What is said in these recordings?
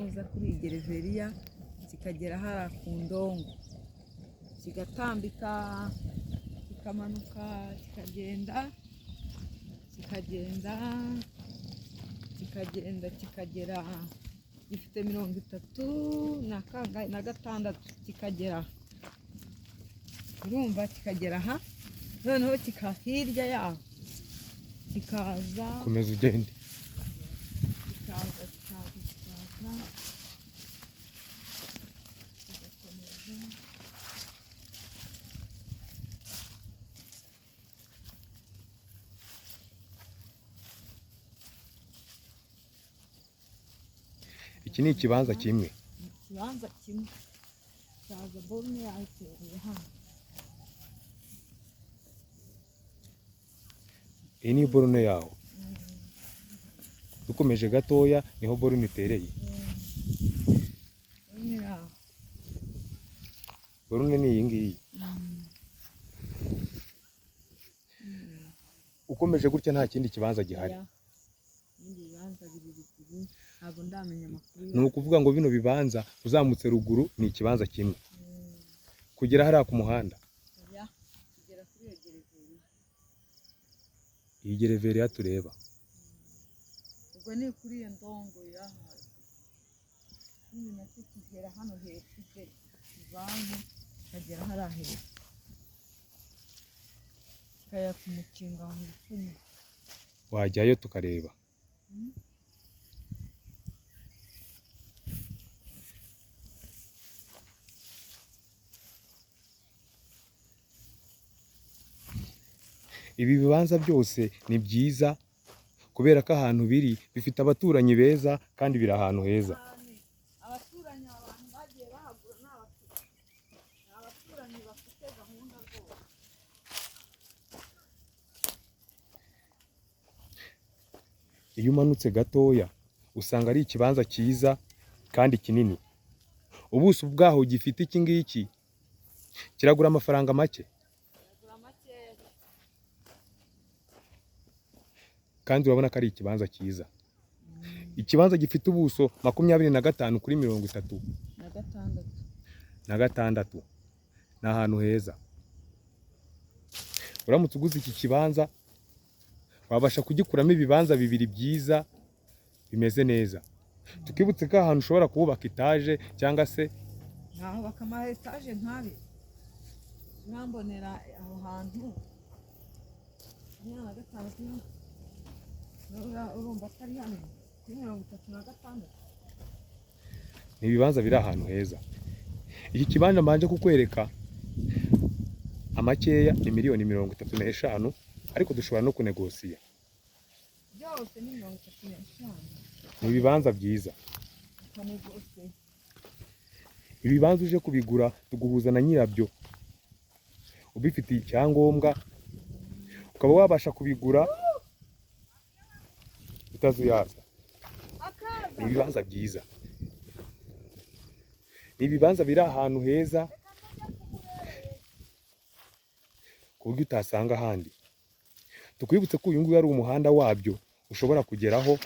Kuza kuri gereveriya kikagera hariya ku ndongo, kigatambika kikamanuka kikagera gifite 36 kikagera, urumva kikagera aha, noneho hirya yaho kikaza komeza ugende kigakomeza iki ni ikibanza kimwe. Ikibanza kimwe cyaza borune yayitereye hano. Iyi ni borune yaho. Dukomeje gatoya niho borune itereye. Borune ni iyi ngiyi. Ukomeje gutya nta kindi kibanza gihari. Ni ukuvuga ngo bino bibanza uzamutse ruguru ni ikibanza kimwe. Kugera hariya ku muhanda. Iyi gereveriya tureba. Ubwo ni kuri iyo ndongo yahaye. Nini nacyo kigera hano hepfo ivanze kagera hariya hepfo. Kaya ku mukinga mu icumi. Wajyayo tukareba. Ibi bibanza byose ni byiza kubera ko ahantu biri bifite abaturanyi beza kandi biri ahantu heza. Abaturanyi abantu bagiye bahagura n'abaturanyi bafite gahunda rwose. Iyo umanutse gatoya usanga ari ikibanza cyiza kandi kinini. Ubuso bwaho gifite iki ngiki kiragura amafaranga make. Kandi urabona ko ari ikibanza cyiza. Ikibanza gifite ubuso 25 kuri 36. Ni ahantu heza. Uramutse uguze iki kibanza wabasha kugikuramo ibibanza bibiri byiza bimeze neza. Tukibutse ko ahantu ushobora kubaka etaje cyangwa se naho bakama etaje nkabi. Mwambonera aho hantu 25 urumva atari hano 36. Ni ibibanza biri ahantu heza. Iki kibanza mbanje kukwereka amakeya ni miliyoni 35, ariko dushobora no kunegosiya. Byose ni 35. Ni ibibanza byiza. Ibibanza uje kubigura tuguhuza na nyirabyo ubifitiye icyangombwa, ukaba wabasha kubigura utazuyaza. Ni ibibanza byiza. Ni ibibanza biri ahantu heza ku buryo utasanga ahandi. Tukwibutse ko uyu nguyu ari umuhanda wabyo ushobora kugeraho.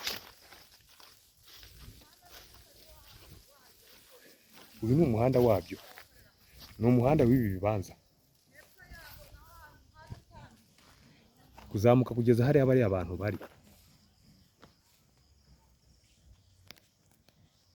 Uyu ni umuhanda wabyo. Ni umuhanda w'ibi bibanza. Kuzamuka kugeza hariya bari abantu bari.